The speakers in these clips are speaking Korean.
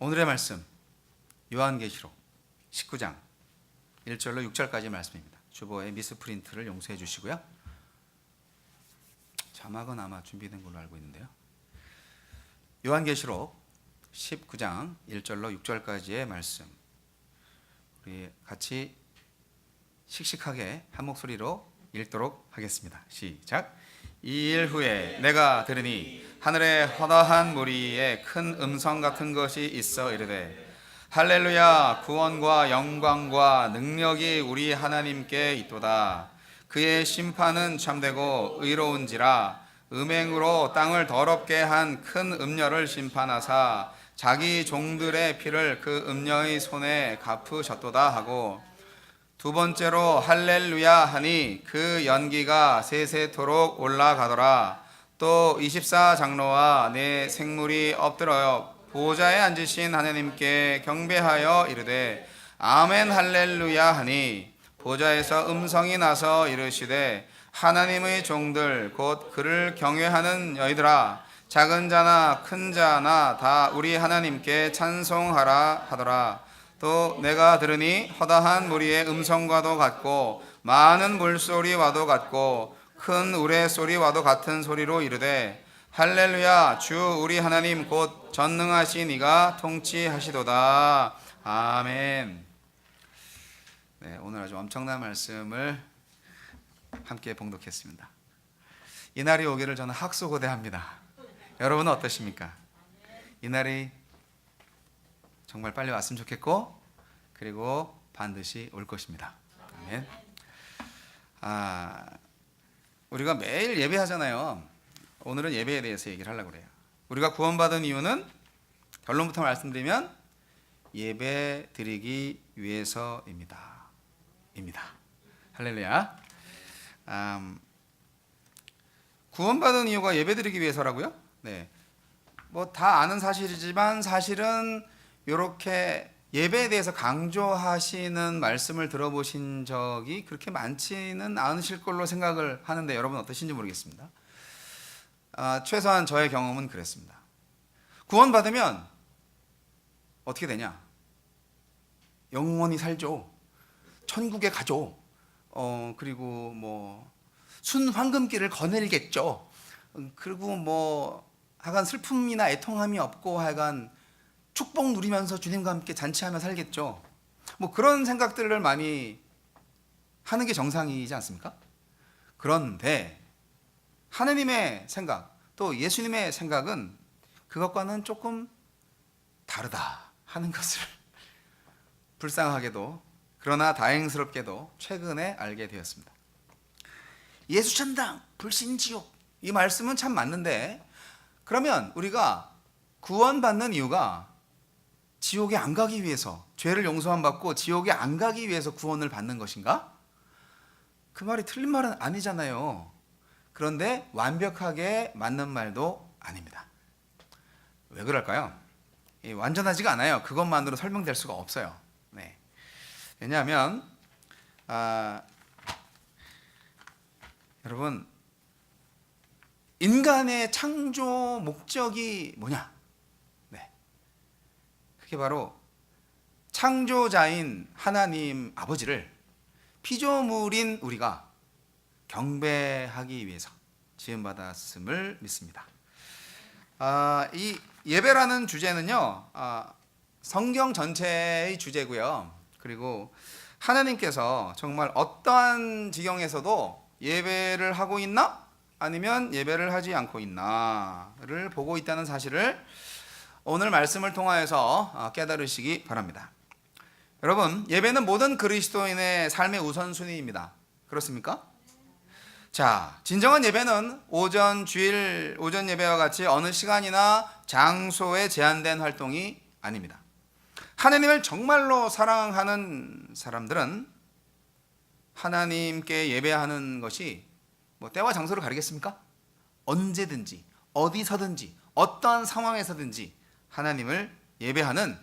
오늘의 말씀 요한계시록 19장 1절로 6절까지 말씀입니다. 주보의 미스프린트를 용서해 주시고요. 자막은 아마 준비된 걸로 알고 있는데요. 요한계시록 19장 1절로 6절까지의 말씀, 우리 같이 씩씩하게 한 목소리로 읽도록 하겠습니다. 시작. 이 일 후에 내가 들으니 하늘에 허다한 무리에 큰 음성 같은 것이 있어 이르되 할렐루야, 구원과 영광과 능력이 우리 하나님께 있도다. 그의 심판은 참되고 의로운지라. 음행으로 땅을 더럽게 한 큰 음녀를 심판하사 자기 종들의 피를 그 음녀의 손에 갚으셨도다 하고, 두 번째로 할렐루야 하니 그 연기가 세세토록 올라가더라. 또 24장로와 네 생물이 엎드려 보좌에 앉으신 하나님께 경배하여 이르되 아멘 할렐루야 하니, 보좌에서 음성이 나서 이르시되 하나님의 종들 곧 그를 경외하는 너희들아, 작은 자나 큰 자나 다 우리 하나님께 찬송하라 하더라. 또 내가 들으니 허다한 무리의 음성과도 같고 많은 물소리와도 같고 큰 우레소리와도 같은 소리로 이르되 할렐루야, 주 우리 하나님 곧 전능하신 이가 통치하시도다. 아멘. 네, 오늘 아주 엄청난 말씀을 함께 봉독했습니다. 이날이 오기를 저는 학수고대합니다. 여러분은 어떠십니까? 이날이 정말 빨리 왔으면 좋겠고, 그리고 반드시 올 것입니다. 아멘. 우리가 매일 예배하잖아요. 오늘은 예배에 대해서 얘기를 하려고 그래요. 우리가 구원받은 이유는 결론부터 말씀드리면 예배 드리기 위해서입니다. 할렐루야. 구원받은 이유가 예배 드리기 위해서라고요? 네. 뭐 다 아는 사실이지만 사실은 이렇게 예배에 대해서 강조하시는 말씀을 들어보신 적이 그렇게 많지는 않으실 걸로 생각을 하는데, 여러분 어떠신지 모르겠습니다. 최소한 저의 경험은 그랬습니다. 구원받으면 어떻게 되냐? 영원히 살죠. 천국에 가죠. 그리고 뭐 순황금길을 거닐겠죠. 그리고 뭐 하여간 슬픔이나 애통함이 없고 하여간 축복 누리면서 주님과 함께 잔치하며 살겠죠. 뭐 그런 생각들을 많이 하는 게 정상이지 않습니까? 그런데 하느님의 생각, 또 예수님의 생각은 그것과는 조금 다르다 하는 것을 불쌍하게도, 그러나 다행스럽게도 최근에 알게 되었습니다. 예수천당, 불신지옥, 이 말씀은 참 맞는데, 그러면 우리가 구원받는 이유가 지옥에 안 가기 위해서, 죄를 용서함 받고 지옥에 안 가기 위해서 구원을 받는 것인가? 그 말이 틀린 말은 아니잖아요. 그런데 완벽하게 맞는 말도 아닙니다. 왜 그럴까요? 완전하지가 않아요. 그것만으로 설명될 수가 없어요. 네. 왜냐하면 여러분, 인간의 창조 목적이 뭐냐? 네. 그게 바로 창조자인 하나님 아버지를 피조물인 우리가 경배하기 위해서 지음받았음을 믿습니다. 이 예배라는 주제는요, 성경 전체의 주제고요. 그리고 하나님께서 정말 어떠한 지경에서도 예배를 하고 있나? 아니면 예배를 하지 않고 있나를 보고 있다는 사실을 오늘 말씀을 통하여서 깨달으시기 바랍니다. 여러분, 예배는 모든 그리스도인의 삶의 우선순위입니다. 그렇습니까? 자, 진정한 예배는 오전 주일 오전 예배와 같이 어느 시간이나 장소에 제한된 활동이 아닙니다. 하나님을 정말로 사랑하는 사람들은 하나님께 예배하는 것이 뭐 때와 장소를 가리겠습니까? 언제든지 어디서든지 어떠한 상황에서든지 하나님을 예배하는,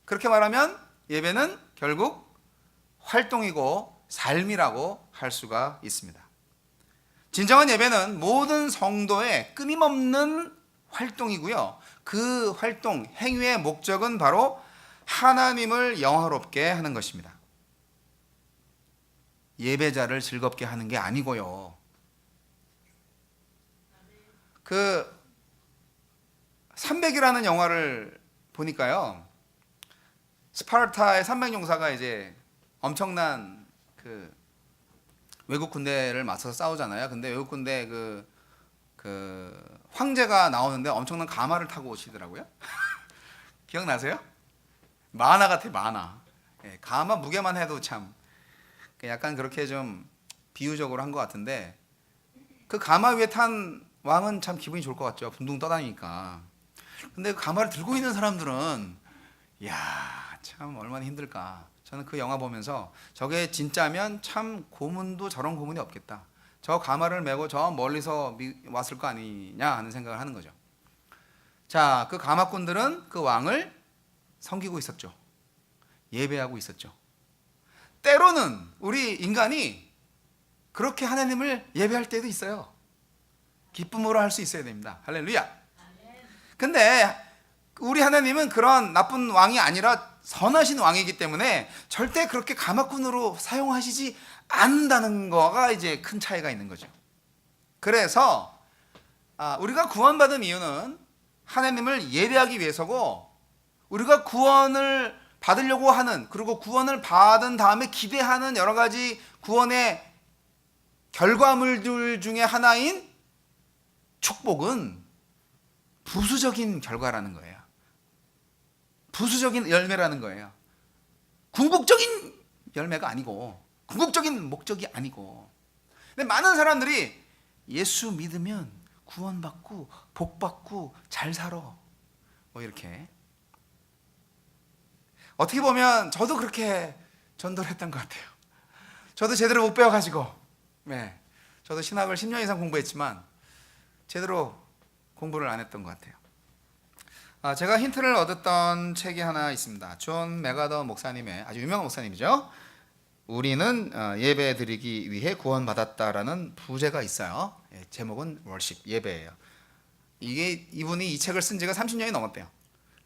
그렇게 말하면 예배는 결국 활동이고 삶이라고 할 수가 있습니다. 진정한 예배는 모든 성도의 끊임없는 활동이고요, 그 활동, 행위의 목적은 바로 하나님을 영화롭게 하는 것입니다. 예배자를 즐겁게 하는 게 아니고요. 그 300이라는 영화를 보니까요, 스파르타의 300용사가 이제 엄청난 그 외국 군대를 맞서서 싸우잖아요. 근데 외국 군대 그 황제가 나오는데 엄청난 가마를 타고 오시더라고요. 기억나세요? 만화 같아, 만화. 예, 가마 무게만 해도 참 약간 그렇게 좀 비유적으로 한 것 같은데, 그 가마 위에 탄 왕은 참 기분이 좋을 것 같죠. 붕붕 떠다니니까. 근데 그 가마를 들고 있는 사람들은 야, 참 얼마나 힘들까. 저는 그 영화 보면서 저게 진짜면 참 고문도 저런 고문이 없겠다. 저 가마를 메고 저 멀리서 왔을 거 아니냐 하는 생각을 하는 거죠. 자, 그 가마꾼들은 그 왕을 섬기고 있었죠. 예배하고 있었죠. 때로는 우리 인간이 그렇게 하나님을 예배할 때도 있어요. 기쁨으로 할 수 있어야 됩니다. 할렐루야. 근데 우리 하나님은 그런 나쁜 왕이 아니라 선하신 왕이기 때문에 절대 그렇게 가마꾼으로 사용하시지 않는다는 거가 이제 큰 차이가 있는 거죠. 그래서 우리가 구원받은 이유는 하나님을 예배하기 위해서고, 우리가 구원을 받으려고 하는, 그리고 구원을 받은 다음에 기대하는 여러 가지 구원의 결과물들 중에 하나인 축복은 부수적인 결과라는 거예요. 부수적인 열매라는 거예요. 궁극적인 열매가 아니고, 궁극적인 목적이 아니고. 근데 많은 사람들이 예수 믿으면 구원받고 복받고 잘 살아, 뭐 이렇게. 어떻게 보면 저도 그렇게 전도를 했던 것 같아요. 저도 제대로 못 배워가지고, 네, 저도 신학을 10년 이상 공부했지만 제대로 공부를 안 했던 것 같아요. 제가 힌트를 얻었던 책이 하나 있습니다. 존 맥아더 목사님의, 아주 유명한 목사님이죠. 우리는 예배 드리기 위해 구원받았다라는 부제가 있어요. 제목은 월십, 예배예요. 이분이 이 책을 쓴 지가 30년이 넘었대요.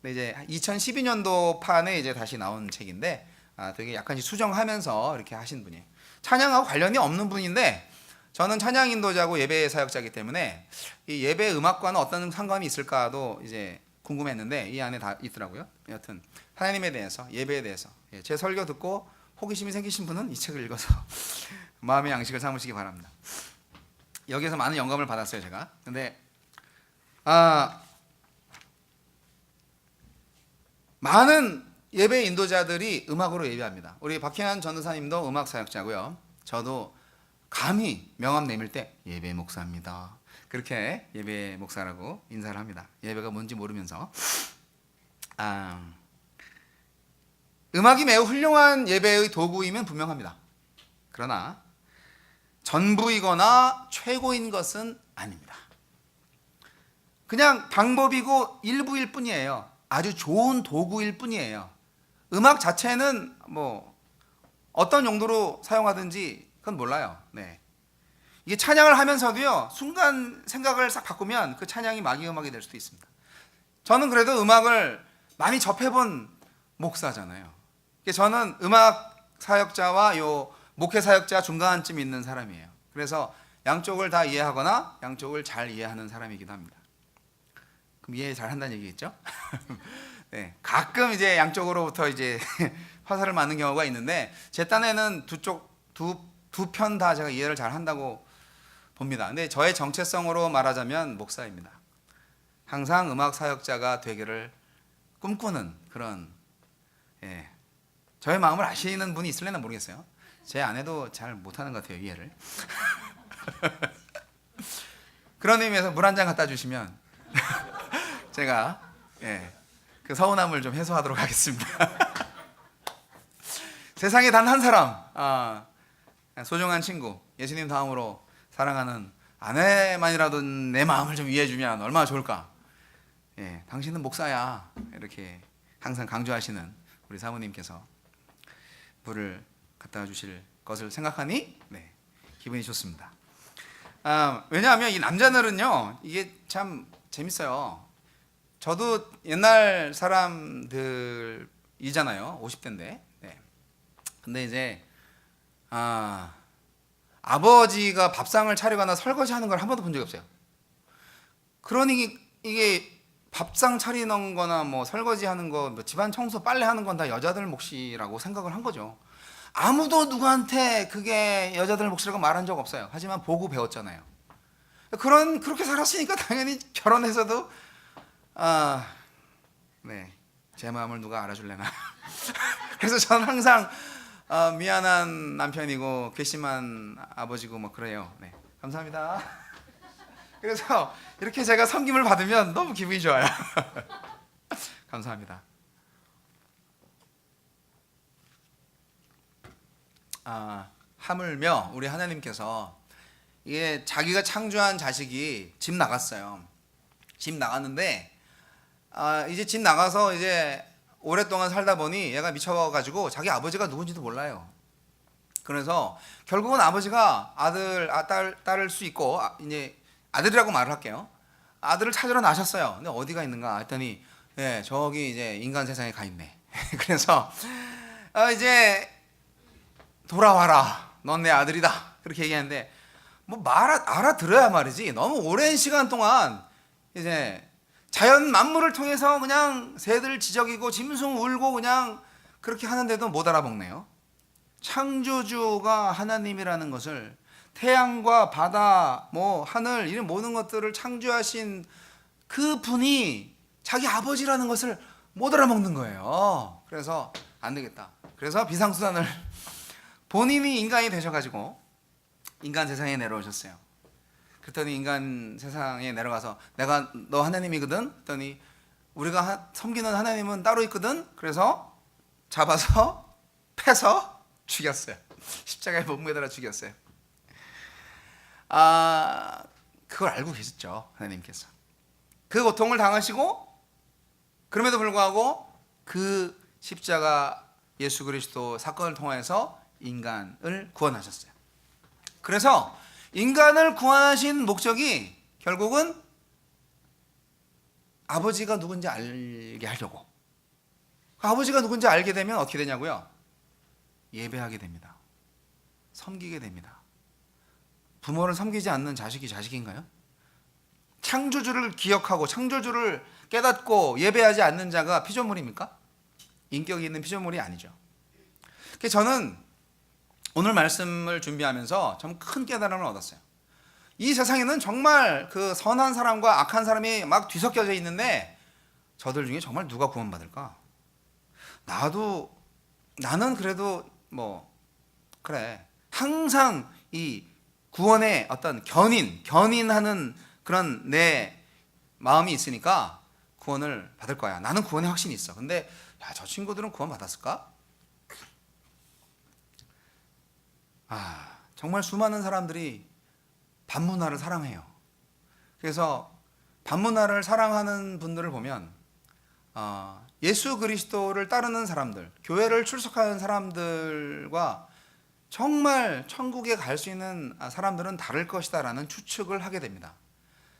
근데 이제 2012년도 판에 이제 다시 나온 책인데, 되게 약간씩 수정하면서 이렇게 하신 분이에요. 찬양하고 관련이 없는 분인데, 저는 찬양 인도자고 예배 사역자이기 때문에 이 예배 음악과는 어떤 상관이 있을까도 이제 궁금했는데 이 안에 다 있더라고요. 여튼 하나님에 대해서, 예배에 대해서 제 설교 듣고 호기심이 생기신 분은 이 책을 읽어서 마음의 양식을 삼으시기 바랍니다. 여기에서 많은 영감을 받았어요, 제가. 근데 많은 예배 인도자들이 음악으로 예배합니다. 우리 박희환 전도사님도 음악 사역자고요. 저도 감히 명함 내밀 때 예배 목사입니다, 그렇게 예배 목사라고 인사를 합니다. 예배가 뭔지 모르면서. 음악이 매우 훌륭한 예배의 도구이면 분명합니다. 그러나 전부이거나 최고인 것은 아닙니다. 그냥 방법이고 일부일 뿐이에요. 아주 좋은 도구일 뿐이에요. 음악 자체는 뭐 어떤 용도로 사용하든지 그건 몰라요. 네. 이게 찬양을 하면서도요, 순간 생각을 싹 바꾸면 그 찬양이 마귀 음악이 될 수도 있습니다. 저는 그래도 음악을 많이 접해본 목사잖아요. 저는 음악 사역자와 요 목회 사역자 중간쯤 있는 사람이에요. 그래서 양쪽을 다 이해하거나 양쪽을 잘 이해하는 사람이기도 합니다. 그럼 이해 잘 한다는 얘기겠죠? 네, 가끔 이제 양쪽으로부터 이제 화살을 맞는 경우가 있는데, 제 딴에는 두 편 다 제가 이해를 잘 한다고 봅니다. 근데 저의 정체성으로 말하자면 목사입니다. 항상 음악 사역자가 되기를 꿈꾸는 그런, 저의 마음을 아시는 분이 있을래나 모르겠어요. 제 아내도 잘 못하는 것 같아요, 이해를. 그런 의미에서 물 한 잔 갖다 주시면 제가 그 서운함을 좀 해소하도록 하겠습니다. 세상에 단 한 사람, 소중한 친구, 예수님 다음으로 사랑하는 아내만이라도 내 마음을 좀 이해해주면 얼마나 좋을까. 당신은 목사야, 이렇게 항상 강조하시는 우리 사모님께서 물을 갖다 주실 것을 생각하니 기분이 좋습니다. 왜냐하면 이 남자들은요, 이게 참 재밌어요. 저도 옛날 사람들이잖아요. 50대인데. 네. 근데 이제 아버지가 밥상을 차리거나 설거지하는 걸 한 번도 본 적이 없어요. 그러니 이게 밥상 차리는 거나 뭐 설거지하는 거, 뭐 집안 청소, 빨래하는 건 다 여자들 몫이라고 생각을 한 거죠. 아무도 누구한테 그게 여자들 몫이라고 말한 적 없어요. 하지만 보고 배웠잖아요. 그렇게 살았으니까 당연히 결혼해서도 네, 제 마음을 누가 알아줄래나. 그래서 저는 항상 미안한 남편이고 괘씸한 아버지고 뭐 그래요. 네, 감사합니다. 그래서 이렇게 제가 섬김을 받으면 너무 기분이 좋아요. 감사합니다. 하물며 우리 하나님께서 이게 자기가 창조한 자식이 집 나갔어요. 집 나갔는데 이제 집 나가서 이제 오랫동안 살다 보니 얘가 미쳐가지고 자기 아버지가 누군지도 몰라요. 그래서 결국은 아버지가 딸을 수 있고 이제 아들이라고 말을 할게요. 아들을 찾으러 나셨어요. 근데 어디가 있는가 했더니 예, 저기 이제 인간 세상에 가 있네. 그래서 이제 돌아와라. 넌 내 아들이다. 그렇게 얘기하는데 뭐 알아들어야 말이지. 너무 오랜 시간 동안 이제 자연 만물을 통해서 그냥 새들 지저귀고 짐승 울고 그냥 그렇게 하는데도 못 알아먹네요. 창조주가 하나님이라는 것을, 태양과 바다, 뭐 하늘, 이런 모든 것들을 창조하신 그 분이 자기 아버지라는 것을 못 알아먹는 거예요. 그래서 안 되겠다. 그래서 비상수단을 본인이 인간이 되셔가지고 인간 세상에 내려오셨어요. 그랬더니 인간 세상에 내려가서 내가 너 하나님이거든? 했더니 우리가 섬기는 하나님은 따로 있거든? 그래서 잡아서 패서 죽였어요. 십자가에 못 매달아 죽였어요. 그걸 알고 계셨죠, 하나님께서. 그 고통을 당하시고 그럼에도 불구하고 그 십자가 예수 그리스도 사건을 통해서 인간을 구원하셨어요. 그래서 인간을 구원하신 목적이 결국은 아버지가 누군지 알게 하려고. 아버지가 누군지 알게 되면 어떻게 되냐고요? 예배하게 됩니다. 섬기게 됩니다. 부모를 섬기지 않는 자식이 자식인가요? 창조주를 기억하고 창조주를 깨닫고 예배하지 않는 자가 피조물입니까? 인격이 있는 피조물이 아니죠. 그래서 저는 오늘 말씀을 준비하면서 좀 큰 깨달음을 얻었어요. 이 세상에는 정말 그 선한 사람과 악한 사람이 막 뒤섞여져 있는데 저들 중에 정말 누가 구원받을까? 나는 그래도 뭐 그래, 항상 이 구원의 어떤 견인하는 그런 내 마음이 있으니까 구원을 받을 거야. 나는 구원의 확신이 있어. 근데 저 친구들은 구원 받았을까? 정말 수많은 사람들이 반문화를 사랑해요. 그래서 반문화를 사랑하는 분들을 보면 예수 그리스도를 따르는 사람들, 교회를 출석하는 사람들과 정말 천국에 갈 수 있는 사람들은 다를 것이다라는 추측을 하게 됩니다.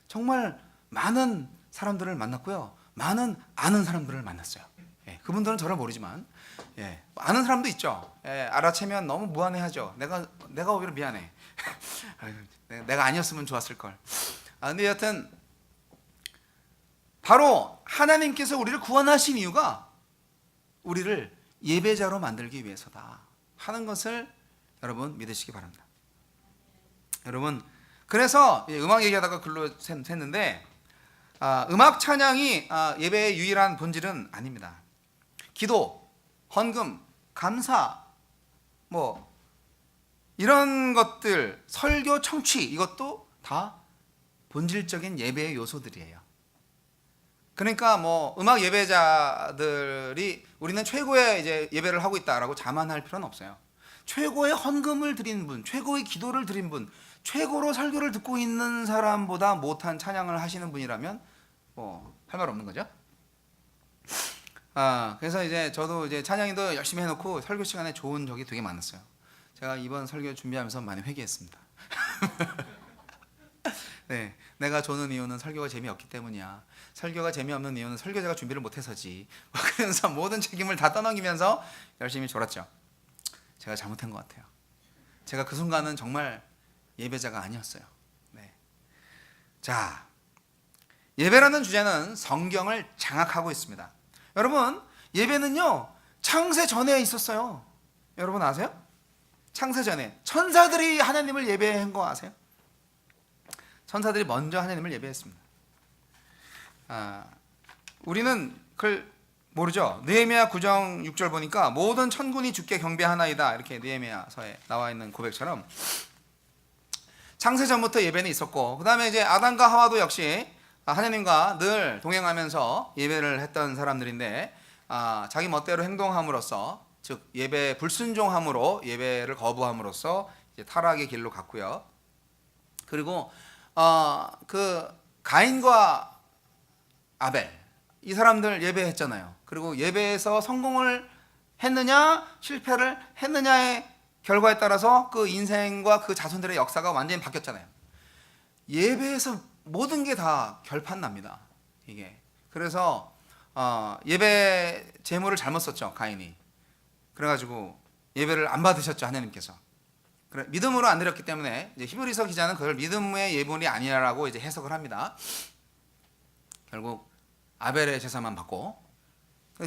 정말 많은 사람들을 만났고요, 많은 아는 사람들을 만났어요. 그분들은 저를 모르지만 아는 사람도 있죠. 알아채면 너무 무안해하죠. 내가 오히려 미안해. 내가 아니었으면 좋았을 걸. 근데 여하튼 바로 하나님께서 우리를 구원하신 이유가 우리를 예배자로 만들기 위해서다 하는 것을 여러분 믿으시기 바랍니다. 여러분, 그래서 음악 얘기하다가 글로 샜는데 음악 찬양이 예배의 유일한 본질은 아닙니다. 기도, 헌금, 감사, 뭐 이런 것들, 설교, 청취, 이것도 다 본질적인 예배의 요소들이에요. 그러니까 뭐 음악 예배자들이 우리는 최고의 이제 예배를 하고 있다라고 자만할 필요는 없어요. 최고의 헌금을 드린 분, 최고의 기도를 드린 분, 최고로 설교를 듣고 있는 사람보다 못한 찬양을 하시는 분이라면 뭐 할 말 없는 거죠. 그래서 이제 저도 이제 찬양이도 열심히 해놓고 설교 시간에 좋은 적이 되게 많았어요. 제가 이번 설교 준비하면서 많이 회개했습니다. 네, 내가 조는 이유는 설교가 재미없기 때문이야. 설교가 재미없는 이유는 설교자가 준비를 못해서지. 그러면서 모든 책임을 다 떠넘기면서 열심히 졸았죠. 제가 잘못한 것 같아요. 제가 그 순간은 정말 예배자가 아니었어요. 네. 자, 예배라는 주제는 성경을 장악하고 있습니다. 여러분, 예배는요 창세 전에 있었어요. 여러분 아세요? 창세 전에 천사들이 하나님을 예배한 거 아세요? 천사들이 먼저 하나님을 예배했습니다. 우리는 그걸 모르죠. 느헤미야 9장 6절 보니까 모든 천군이 주께 경배하나이다, 이렇게 느헤미야서에 나와 있는 고백처럼 창세 전부터 예배는 있었고, 그 다음에 이제 아담과 하와도 역시 하나님과 늘 동행하면서 예배를 했던 사람들인데, 자기 멋대로 행동함으로써, 즉 예배 불순종함으로 예배를 거부함으로써 이제 타락의 길로 갔고요. 그리고 그 가인과 아벨, 이 사람들 예배했잖아요. 그리고 예배에서 성공을 했느냐 실패를 했느냐의 결과에 따라서 그 인생과 그 자손들의 역사가 완전히 바뀌었잖아요. 예배에서 모든 게 다 결판납니다. 이게 그래서 예배 제물을 잘못 썼죠, 가인이. 그래가지고 예배를 안 받으셨죠, 하나님께서. 믿음으로 안 드렸기 때문에 이제 히브리서 기자는 그걸 믿음의 예물이 아니라고 이제 해석을 합니다. 결국 아벨의 제사만 받고,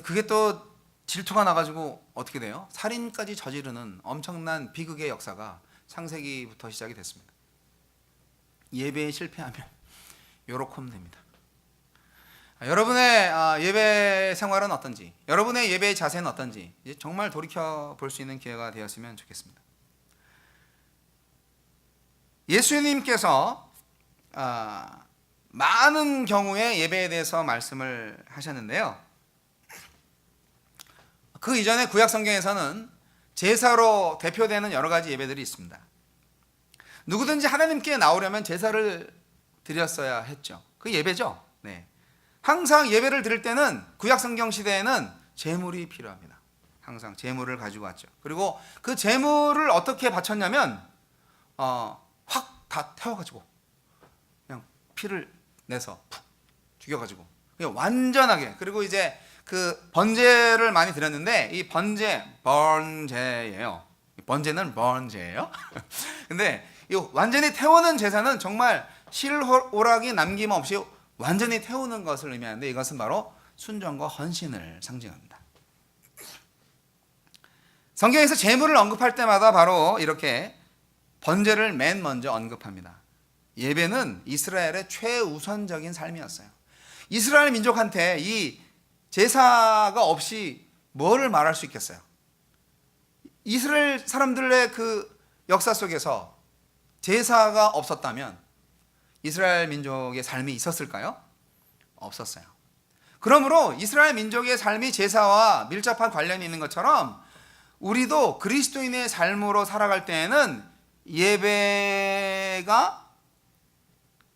그게 또 질투가 나가지고 어떻게 돼요? 살인까지 저지르는 엄청난 비극의 역사가 창세기부터 시작이 됐습니다. 예배에 실패하면 요렇게 됩니다. 여러분의 예배 생활은 어떤지, 여러분의 예배의 자세는 어떤지 이제 정말 돌이켜 볼 수 있는 기회가 되었으면 좋겠습니다. 예수님께서 많은 경우에 예배에 대해서 말씀을 하셨는데요, 그 이전에 구약 성경에서는 제사로 대표되는 여러 가지 예배들이 있습니다. 누구든지 하나님께 나오려면 제사를 드렸어야 했죠. 그 예배죠. 네. 항상 예배를 드릴 때는 구약 성경 시대에는 제물이 필요합니다. 항상 제물을 가지고 왔죠. 그리고 그 제물을 어떻게 바쳤냐면 확 다 태워가지고 그냥 피를 내서 푹 죽여가지고 그냥 완전하게. 그리고 이제 그 번제를 많이 드렸는데, 이 번제예요. 번제는 번제예요. 근데 이 완전히 태우는 제사는 정말 실오락이 남김없이 완전히 태우는 것을 의미하는데, 이것은 바로 순종과 헌신을 상징합니다. 성경에서 제물을 언급할 때마다 바로 이렇게 번제를 맨 먼저 언급합니다. 예배는 이스라엘의 최우선적인 삶이었어요. 이스라엘 민족한테 이 제사가 없이 뭐를 말할 수 있겠어요? 이스라엘 사람들의 그 역사 속에서 제사가 없었다면 이스라엘 민족의 삶이 있었을까요? 없었어요. 그러므로 이스라엘 민족의 삶이 제사와 밀접한 관련이 있는 것처럼 우리도 그리스도인의 삶으로 살아갈 때에는 예배가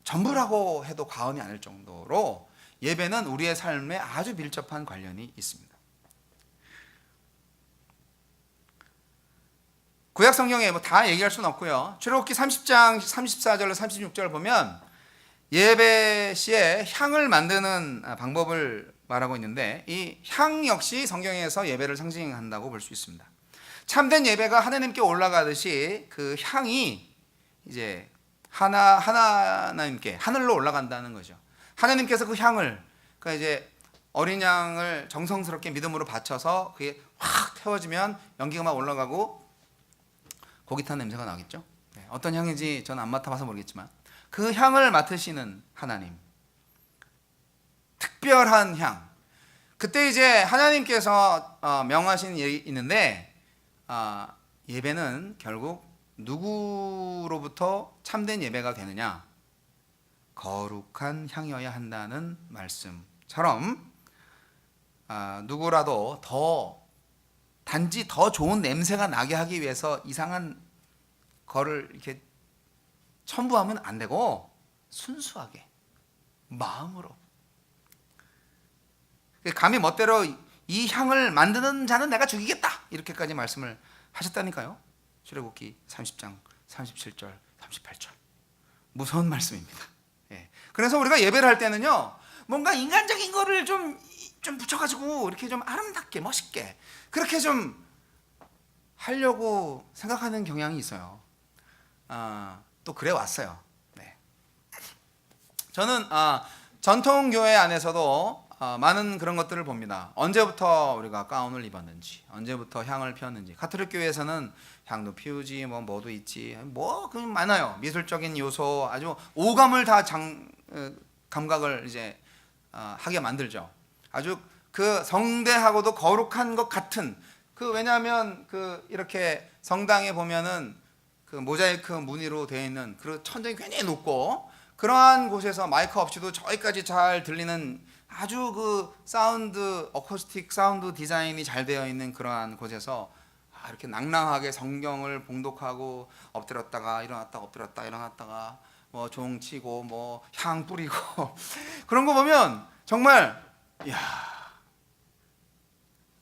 전부라고 해도 과언이 아닐 정도로 예배는 우리의 삶에 아주 밀접한 관련이 있습니다. 구약 성경에 뭐 다 얘기할 수는 없고요. 출애굽기 30장 34절로 36절 보면 예배 시에 향을 만드는 방법을 말하고 있는데, 이 향 역시 성경에서 예배를 상징한다고 볼 수 있습니다. 참된 예배가 하나님께 올라가듯이 그 향이 이제 하나님께 하늘로 올라간다는 거죠. 하나님께서 그 향을, 그러니까 이제 어린 양을 정성스럽게 믿음으로 바쳐서 그게 확 태워지면 연기가 막 올라가고 고기 탄 냄새가 나겠죠. 네, 어떤 향인지 저는 안 맡아봐서 모르겠지만 그 향을 맡으시는 하나님, 특별한 향. 그때 이제 하나님께서 명하신 일이 있는데, 예배는 결국 누구로부터 참된 예배가 되느냐? 거룩한 향이어야 한다는 말씀처럼 누구라도 단지 더 좋은 냄새가 나게 하기 위해서 이상한 거를 이렇게 첨부하면 안 되고 순수하게 마음으로, 감히 멋대로 이 향을 만드는 자는 내가 죽이겠다, 이렇게까지 말씀을 하셨다니까요. 출애굽기 30장 37절 38절 무서운 말씀입니다. 예. 그래서 우리가 예배를 할 때는요, 뭔가 인간적인 거를 좀 붙여가지고 이렇게 좀 아름답게 멋있게 그렇게 좀 하려고 생각하는 경향이 있어요. 또 그래 왔어요. 네. 저는 전통 교회 안에서도 많은 그런 것들을 봅니다. 언제부터 우리가 가운을 입었는지, 언제부터 향을 피웠는지. 가톨릭 교회에서는 향도 피우지, 뭐도 있지, 그 많아요. 미술적인 요소, 아주 오감을 다 감각을 이제 하게 만들죠. 아주 그 성대하고도 거룩한 것 같은 왜냐하면 이렇게 성당에 보면은 그 모자이크 무늬로 되어 있는 그 천장이 굉장히 높고 그러한 곳에서 마이크 없이도 저기까지 잘 들리는 아주 어쿠스틱 사운드 디자인이 잘 되어 있는 그러한 곳에서 이렇게 낭낭하게 성경을 봉독하고 엎드렸다가 일어났다가 엎드렸다 일어났다가 뭐 종 치고 뭐 향 뿌리고 그런 거 보면 정말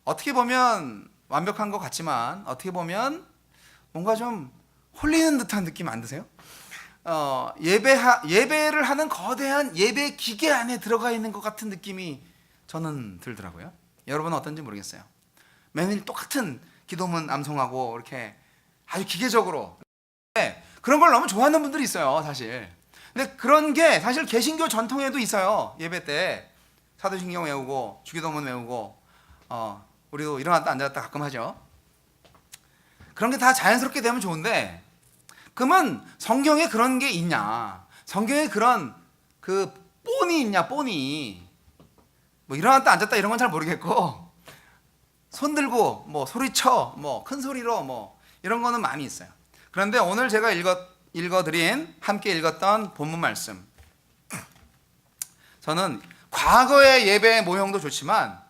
어떻게 보면 완벽한 것 같지만 어떻게 보면 뭔가 좀 홀리는 듯한 느낌 안 드세요? 예배를 하는 거대한 예배 기계 안에 들어가 있는 것 같은 느낌이 저는 들더라고요. 여러분은 어떤지 모르겠어요. 매일 똑같은 기도문 암송하고 이렇게 아주 기계적으로 그런 걸 너무 좋아하는 분들이 있어요, 사실. 근데 그런 게 사실 개신교 전통에도 있어요. 예배 때 사도신경 외우고 주기도문 외우고 우리도 일어났다 앉았다 가끔 하죠. 그런 게 다 자연스럽게 되면 좋은데 그러면 성경에 그런 게 있냐? 성경에 그런 본이 있냐? 본이 뭐 일어났다 앉았다 이런 건 잘 모르겠고 손 들고 뭐 소리쳐 뭐 큰 소리로 뭐 이런 거는 많이 있어요. 그런데 오늘 제가 함께 읽었던 본문 말씀, 저는 과거의 예배의 모형도 좋지만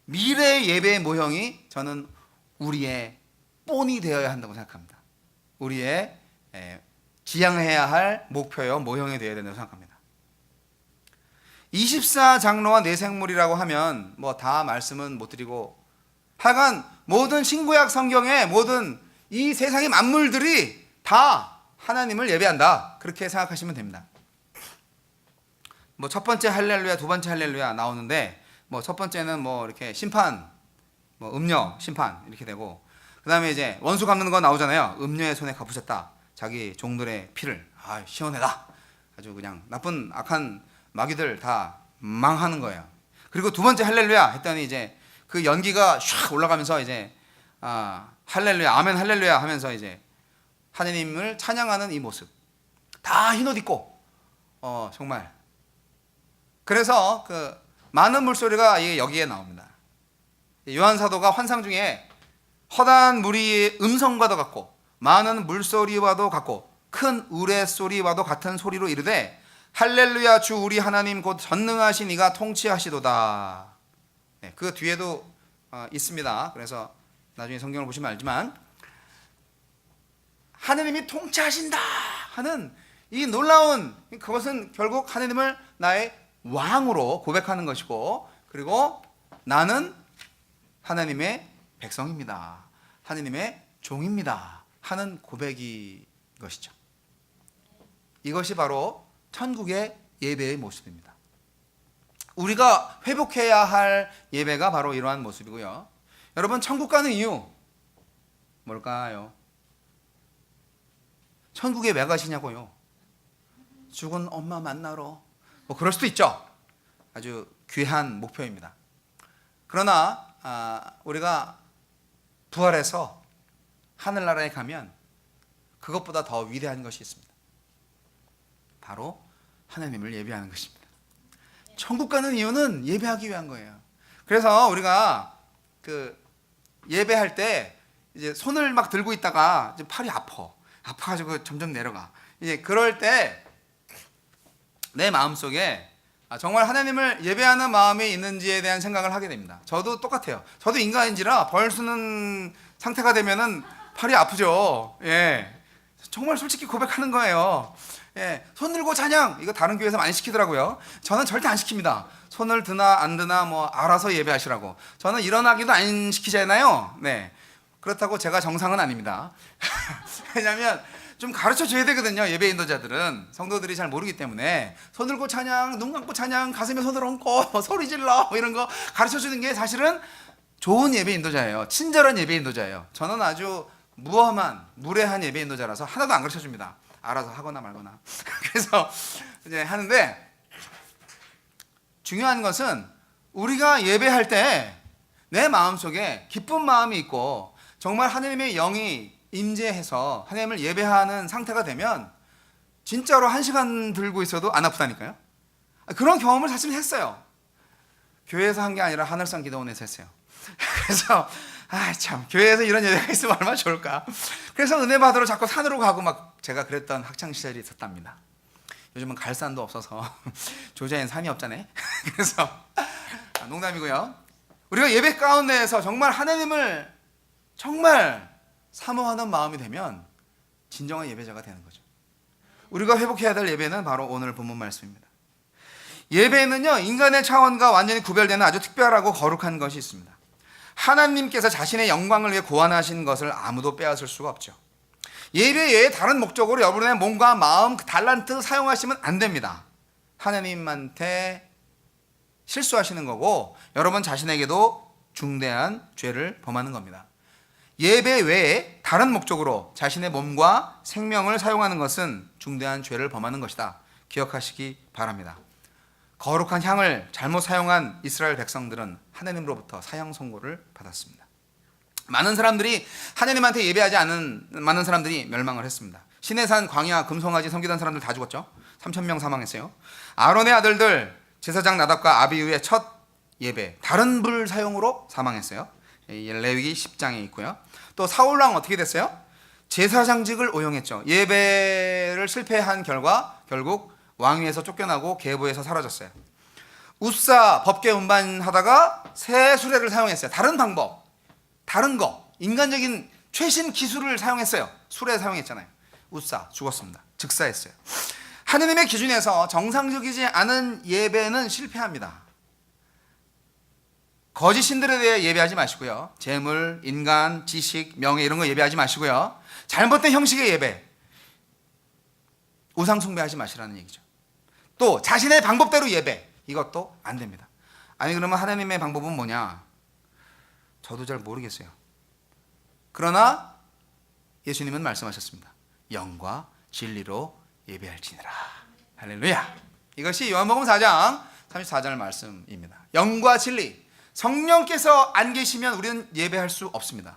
미래의 예배의 모형이 저는 우리의 본이 되어야 한다고 생각합니다. 우리의 지향해야 할 목표요 모형이 되어야 된다고 생각합니다. 24장로와 내생물이라고 하면 뭐 다 말씀은 못 드리고 하여간 모든 신구약 성경의 모든 이 세상의 만물들이 다 하나님을 예배한다, 그렇게 생각하시면 됩니다. 뭐 첫 번째 할렐루야, 두 번째 할렐루야 나오는데 뭐 첫 번째는 뭐 이렇게 심판, 뭐 음녀 심판 이렇게 되고, 그 다음에 이제 원수 갚는 거 나오잖아요. 음녀의 손에 갚으셨다, 자기 종들의 피를 시원해라, 아주 그냥 나쁜 악한 마귀들 다 망하는 거예요. 그리고 두 번째 할렐루야 했더니 이제 그 연기가 샥 올라가면서 이제 할렐루야 아멘 할렐루야 하면서 이제 하나님을 찬양하는 이 모습, 다 흰옷 입고 정말 그래서 많은 물소리가 여기에 나옵니다. 요한 사도가 환상 중에 허다한 무리의 음성과도 같고 많은 물소리와도 같고 큰 우레소리와도 같은 소리로 이르되 할렐루야 주 우리 하나님 곧 전능하신 이가 통치하시도다. 그 뒤에도 있습니다. 그래서 나중에 성경을 보시면 알지만 하나님이 통치하신다 하는 이 놀라운 그것은 결국 하나님을 나의 왕으로 고백하는 것이고, 그리고 나는 하나님의 백성입니다, 하나님의 종입니다 하는 고백이 것이죠. 이것이 바로 천국의 예배의 모습입니다. 우리가 회복해야 할 예배가 바로 이러한 모습이고요. 여러분, 천국 가는 이유 뭘까요? 천국에 왜 가시냐고요? 죽은 엄마 만나러, 뭐 그럴 수도 있죠. 아주 귀한 목표입니다. 그러나 우리가 부활해서 하늘나라에 가면 그것보다 더 위대한 것이 있습니다. 바로 하나님을 예배하는 것입니다. 천국 가는 이유는 예배하기 위한 거예요. 그래서 우리가 예배할 때 이제 손을 막 들고 있다가 이제 팔이 아파가지고 점점 내려가. 이제 그럴 때 내 마음속에 정말 하나님을 예배하는 마음이 있는지에 대한 생각을 하게 됩니다. 저도 똑같아요. 저도 인간인지라 벌 쓰는 상태가 되면은 팔이 아프죠. 정말 솔직히 고백하는 거예요. 손 들고 찬양, 이거 다른 교회에서 많이 시키더라고요. 저는 절대 안 시킵니다. 손을 드나 안 드나 뭐 알아서 예배하시라고. 저는 일어나기도 안 시키잖아요. 그렇다고 제가 정상은 아닙니다. 왜냐하면 좀 가르쳐 줘야 되거든요. 예배 인도자들은 성도들이 잘 모르기 때문에 손 들고 찬양, 눈 감고 찬양, 가슴에 손을 얹고 뭐 소리 질러 뭐 이런 거 가르쳐 주는 게 사실은 좋은 예배 인도자예요. 친절한 예배 인도자예요. 저는 아주 무엄한 무례한 예배 인도자라서 하나도 안 가르쳐 줍니다. 알아서 하거나 말거나. 그래서 이제 하는데 중요한 것은 우리가 예배할 때 내 마음속에 기쁜 마음이 있고 정말 하나님의 영이 임재해서 하나님을 예배하는 상태가 되면 진짜로 1시간 들고 있어도 안 아프다니까요. 그런 경험을 사실 했어요. 교회에서 한 게 아니라 하늘산 기도원에서 했어요. 그래서 참 교회에서 이런 예배가 있으면 얼마나 좋을까. 그래서 은혜 받으러 자꾸 산으로 가고 막 제가 그랬던 학창시절이 있었답니다. 요즘은 갈 산도 없어서 조자엔 산이 없잖아요. 그래서 농담이고요. 우리가 예배 가운데에서 정말 하나님을 정말 사모하는 마음이 되면 진정한 예배자가 되는 거죠. 우리가 회복해야 될 예배는 바로 오늘 본문 말씀입니다. 예배는요, 인간의 차원과 완전히 구별되는 아주 특별하고 거룩한 것이 있습니다. 하나님께서 자신의 영광을 위해 고안하신 것을 아무도 빼앗을 수가 없죠. 예배 외에 다른 목적으로 여러분의 몸과 마음, 달란트 사용하시면 안 됩니다. 하나님한테 실수하시는 거고 여러분 자신에게도 중대한 죄를 범하는 겁니다. 예배 외에 다른 목적으로 자신의 몸과 생명을 사용하는 것은 중대한 죄를 범하는 것이다. 기억하시기 바랍니다. 거룩한 향을 잘못 사용한 이스라엘 백성들은 하나님으로부터 사형 선고를 받았습니다. 많은 사람들이 하나님한테 예배하지 않은 많은 사람들이 멸망을 했습니다. 시내산, 광야, 금송아지 섬기던 사람들 다 죽었죠. 3,000명 사망했어요. 아론의 아들들 제사장 나답과 아비후의 첫 예배 다른 불 사용으로 사망했어요. 레위기 10장에 있고요. 또 사울왕 어떻게 됐어요? 제사장직을 오용했죠. 예배를 실패한 결과 결국 왕위에서 쫓겨나고 계보에서 사라졌어요. 우사 법궤 운반하다가 새 수레를 사용했어요. 다른 방법, 다른 거, 인간적인 최신 기술을 사용했어요. 수레 사용했잖아요. 우사 죽었습니다. 즉사했어요. 하느님의 기준에서 정상적이지 않은 예배는 실패합니다. 거짓 신들에 대해 예배하지 마시고요. 재물, 인간, 지식, 명예 이런 거 예배하지 마시고요. 잘못된 형식의 예배, 우상 숭배하지 마시라는 얘기죠. 또 자신의 방법대로 예배, 이것도 안 됩니다. 아니 그러면 하나님의 방법은 뭐냐? 저도 잘 모르겠어요. 그러나 예수님은 말씀하셨습니다. 영과 진리로 예배할지니라. 할렐루야. 이것이 요한복음 4장 34절 말씀입니다. 영과 진리, 성령께서 안 계시면 우리는 예배할 수 없습니다.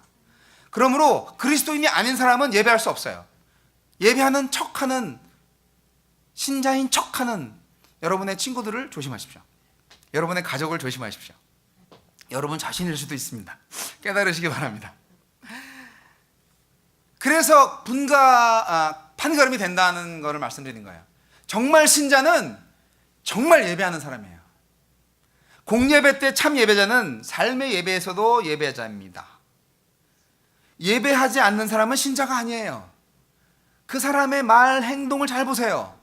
그러므로 그리스도인이 아닌 사람은 예배할 수 없어요. 예배하는 척하는, 신자인 척하는 여러분의 친구들을 조심하십시오. 여러분의 가족을 조심하십시오. 여러분 자신일 수도 있습니다. 깨달으시기 바랍니다. 그래서 판가름이 된다는 것을 말씀드린 거예요. 정말 신자는 정말 예배하는 사람이에요. 공예배 때 참 예배자는 삶의 예배에서도 예배자입니다. 예배하지 않는 사람은 신자가 아니에요. 그 사람의 말, 행동을 잘 보세요.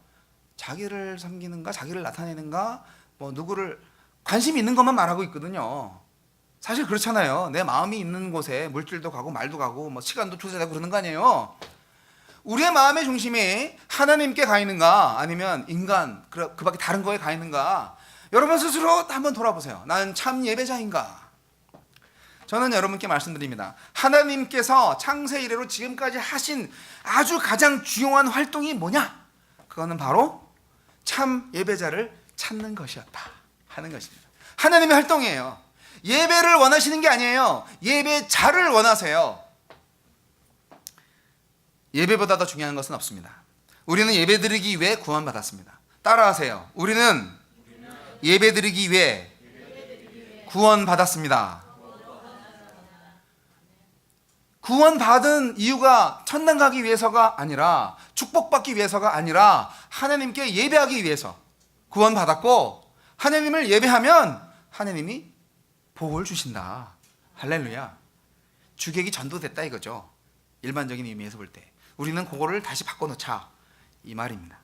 자기를 섬기는가, 자기를 나타내는가, 뭐 누구를 관심이 있는 것만 말하고 있거든요. 사실 그렇잖아요. 내 마음이 있는 곳에 물질도 가고 말도 가고 뭐 시간도 투자되고 그러는 거 아니에요. 우리의 마음의 중심이 하나님께 가 있는가 아니면 인간 그 밖에 다른 거에 가 있는가, 여러분 스스로 한번 돌아보세요. 나는 참 예배자인가? 저는 여러분께 말씀드립니다. 하나님께서 창세 이래로 지금까지 하신 아주 가장 중요한 활동이 뭐냐? 그거는 바로 참 예배자를 찾는 것이었다 하는 것입니다. 하나님의 활동이에요. 예배를 원하시는 게 아니에요. 예배자를 원하세요. 예배보다 더 중요한 것은 없습니다. 우리는 예배드리기 위해 구원받았습니다. 따라하세요. 우리는 예배드리기 위해 구원받았습니다. 구원받은 이유가 천당 가기 위해서가 아니라, 축복받기 위해서가 아니라 하나님께 예배하기 위해서 구원받았고, 하나님을 예배하면 하나님이 복을 주신다. 할렐루야. 주객이 전도됐다 이거죠. 일반적인 의미에서 볼 때 우리는 그거를 다시 바꿔놓자 이 말입니다.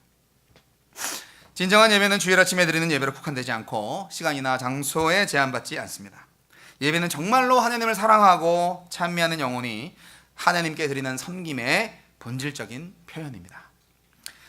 진정한 예배는 주일 아침에 드리는 예배로 국한되지 않고 시간이나 장소에 제한받지 않습니다. 예배는 정말로 하나님을 사랑하고 찬미하는 영혼이 하나님께 드리는 섬김의 본질적인 표현입니다.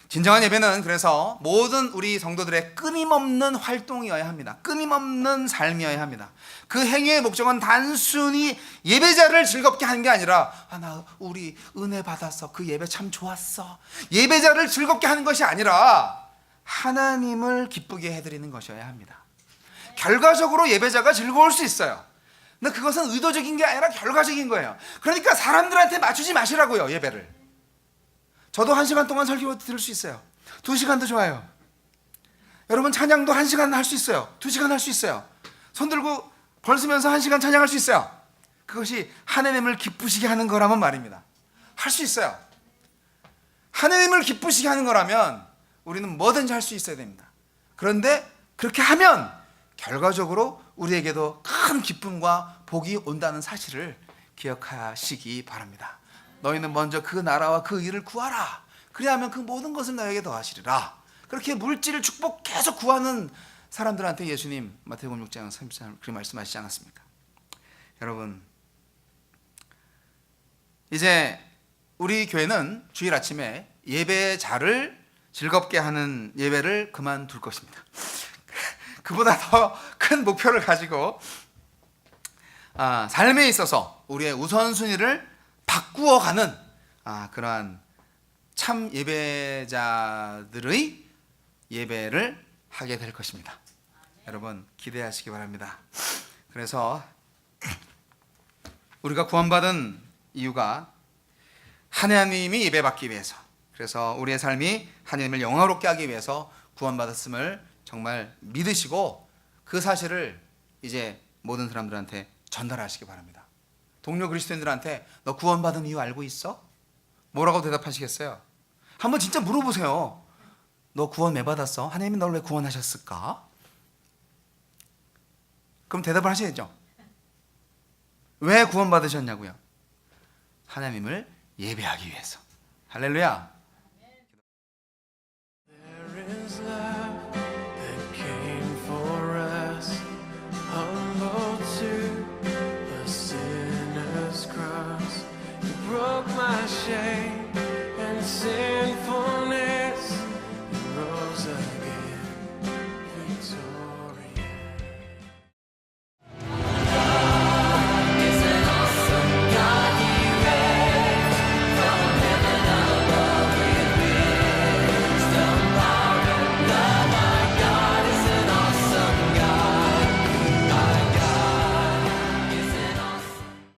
진정한 예배는 그래서 모든 우리 성도들의 끊임없는 활동이어야 합니다. 끊임없는 삶이어야 합니다. 그 행위의 목적은 단순히 예배자를 즐겁게 하는 게 아니라 나 우리 은혜 받았어, 그 예배 참 좋았어, 예배자를 즐겁게 하는 것이 아니라 하나님을 기쁘게 해드리는 것이어야 합니다. 결과적으로 예배자가 즐거울 수 있어요. 근데 그것은 의도적인 게 아니라 결과적인 거예요. 그러니까 사람들한테 맞추지 마시라고요, 예배를. 저도 1시간 동안 설교 들을 수 있어요. 2시간도 좋아요. 여러분 찬양도 1시간 할 수 있어요. 2시간 할 수 있어요. 손 들고 벌 쓰면서 1시간 찬양할 수 있어요. 그것이 하나님을 기쁘시게 하는 거라면 말입니다. 할 수 있어요. 하나님을 기쁘시게 하는 거라면 우리는 뭐든지 할 수 있어야 됩니다. 그런데 그렇게 하면 결과적으로 우리에게도 큰 기쁨과 복이 온다는 사실을 기억하시기 바랍니다. 너희는 먼저 그 나라와 그 일을 구하라. 그리하면 그 모든 것을 너에게 더하시리라. 그렇게 물질 축복 계속 구하는 사람들한테 예수님 마태복음 6장 33절 그렇게 말씀하시지 않았습니까? 여러분, 이제 우리 교회는 주일 아침에 예배자를 즐겁게 하는 예배를 그만둘 것입니다. 그보다 더 큰 목표를 가지고 삶에 있어서 우리의 우선순위를 바꾸어가는 그러한 참 예배자들의 예배를 하게 될 것입니다. 여러분 기대하시기 바랍니다. 그래서 우리가 구원받은 이유가 하나님이 예배받기 위해서, 그래서 우리의 삶이 하나님을 영화롭게 하기 위해서 구원받았음을 정말 믿으시고 그 사실을 이제 모든 사람들한테 전달하시기 바랍니다. 동료 그리스도인들한테 너 구원받은 이유 알고 있어? 뭐라고 대답하시겠어요? 한번 진짜 물어보세요. 너 구원 왜 받았어? 하나님이 널 왜 구원하셨을까? 그럼 대답을 하셔야죠. 왜 구원받으셨냐고요? 하나님을 예배하기 위해서. 할렐루야.